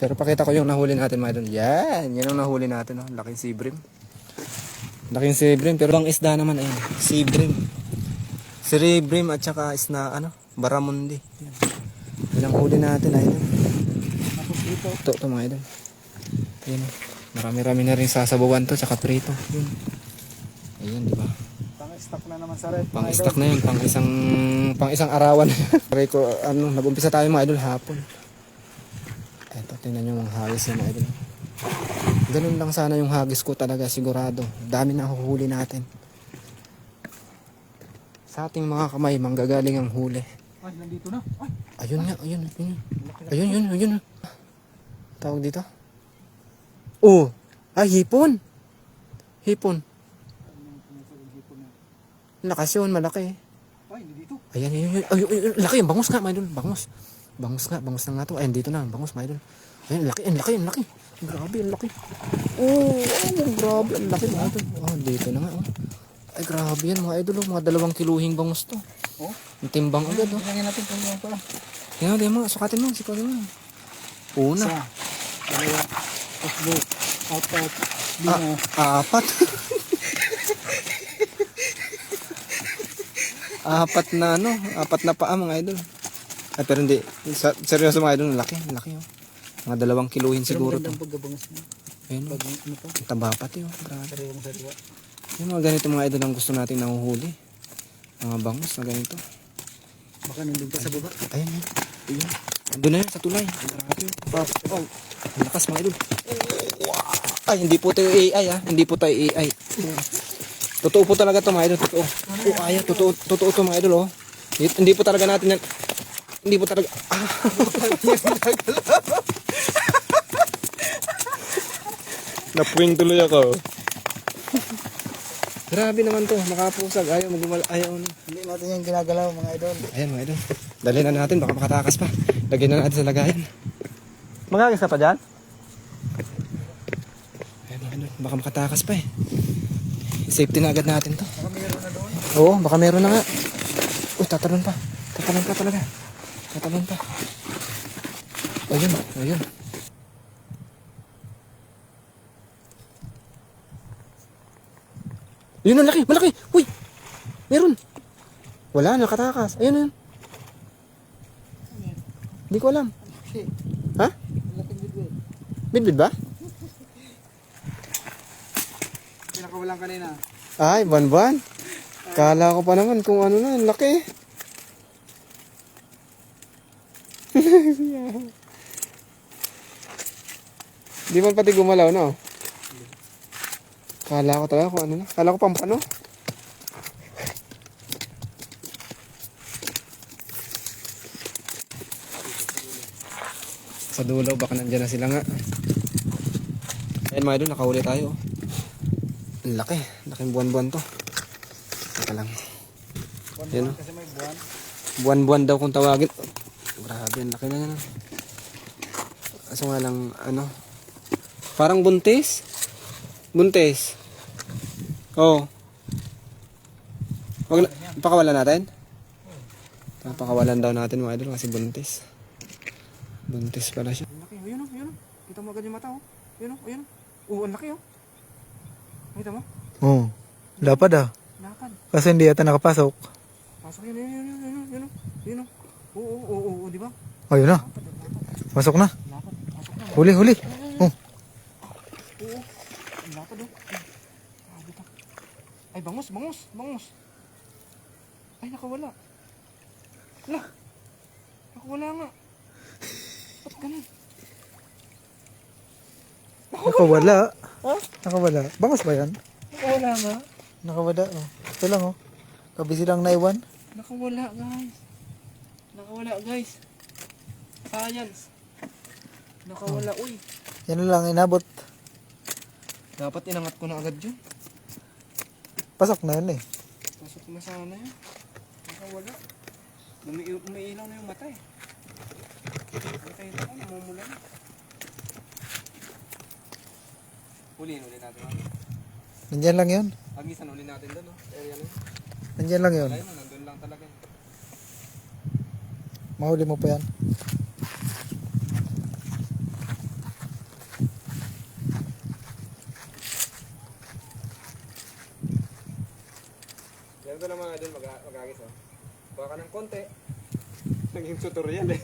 Pero pakita ko yung nahuli natin mga idol. Yan, yan ang nahuli natin. Oh. Laking sibrim. Laking sibrim. Pero bang isda naman ayun. Sibrim. Sibrim at saka isna ano, baramundi. Yan. Yan ang huli natin ayun. Ito mga idol. Yan. Marami-rami na rin sasabawan to tsaka prito. Yun. Ayun, di ba? Pang-stock na naman sa red. Pang-stock na yun, pang isang arawan. Pare ko ano, nag-umpisa tayo mga idol hapon. Eto, tingnan nyo mga hagis yung mga idol. Ganun lang sana yung hagis ko talaga, sigurado. Dami na huhuli natin. Sa ating mga kamay, manggagaling ang huli. Ay, nandito na. Ay, ayun nga, ayun. Ayun. Tawag dito. Oh, ay hipon. Hipon. Lakas yun, malaki. ay, nandito. Ayan, ayun, laki, bangus nga, mga idol, bangus. Bangus na nga to. Ayun, dito na, bangus, mga idol. Ayun, laki. Grabe, ang laki. Oh, grabe, ang laki, mga idol. Oh, dito na nga, oh. Ay, grabe yan, mga idol, oh. Mga 2 kiluhing bangus to. Oh, yung timbang agad, oh. tingnan natin kung ano pala. Yan, di mo, sukatin mo, sikatin mo. Una. Isa, dalawa, tatlo, apat, lima. Apat. Apat na paa mga idol. Ay, pero hindi, seryoso mga idol, laki oh. Mga 2 kiluhin siguro to. Pero magandang paggabangas mo. Ayun, Pag ano pa, taba pati oh. Grabe. sariwang-sariwa. Yung mga ganito mga idol ang gusto nating nahuhuli. Mga bangus na ganito. Baka nandun pa sa baba. Ayun. Doon na yun sa tulay. Grabe. Oh. Ang lakas mga idol. Ay, hindi po tayo AI ah. Hindi po tayo AI. Totoo po talaga to mga idol. Totoo. Oh, ayaw. Totoo to mga idol oh. Hindi po talaga natin yan. Hindi po talaga. Napuwing tuloy ako. Grabe naman to. Nakapusag. Ayaw magumal. Ayaw na. Hindi natin yung ginagalaw mga idol. Ayan mga idol. Dali na natin. Baka makatakas pa. Lagyan na natin sa lagayan. Magagas pa dyan? Ayan mga idol. Baka makatakas pa eh. Safety na agad natin to. Baka mayroon na doon. Oo, baka meron na nga. Tatalon pa. Tatalon pa talaga. Tatalon pa. Ayun. Yun ang laki, malaki. Uy, meron. Wala, nakatakas. Ayun. Hindi ko alam. Ha? Bidbid ba? Pinakawalan kanina. Ay, buwan. Kala ko pa naman kung ano na, laki. Di man pati gumalaw, no? Kala ko talaga kung ano na. Kala ko pampano. Sa dulo, baka nandyan na sila nga. Ayan mga idol, nakahuli tayo. Ang laki. Laking buwan-buwan to. Teka lang. Yan o. Kasi may buwan. Buwan-buwan daw kung tawagin. Grabe, ang laki na yan. Kaso nga lang, ano. Parang buntis. Buntis. Oo. Wag na, pakawalan natin? Pakawalan daw natin mga idol kasi buntis. Buntis pala siya. Ang laki, yun o. Kita mo agad yung mata o. Yun o. Oo, ang laki o. Nakita mo? Oo. Lapad ah. Lakad. Kasi hindi yata nakapasok. Pasok yun o. Oo, di ba? O yun na. Pasok na. Lakad, pasok na. Huli. Oh. Oo, ang lakad o. Grabe to. Ay, bangus. Ay, nakawala. Nakawala nga. Ba't ganun? Nakawala. Ha? Nakawala. Bangus ba yan? Nakawala nga. Nakawala. Oh. Ito lang oh. Kabisi lang na iwan. Nakawala guys. Science. Nakawala, uy. Yan lang inabot. Dapat inangat ko na agad yun. Pasok na yun eh. Pasok na sana yun. Nakawala. Umiilaw na yung mata eh. Nakita ko, namumula na. Huliin natin. Nandyan lang yun. Agisan uli natin doon, no? Area na yun. Nandyan lang yun. Wala yun, nandun lang talaga. Mahuli mo pa yan. Ganito lang mga idol, mag-agis oh. Kuha ka ng konti. Naging tutorial eh.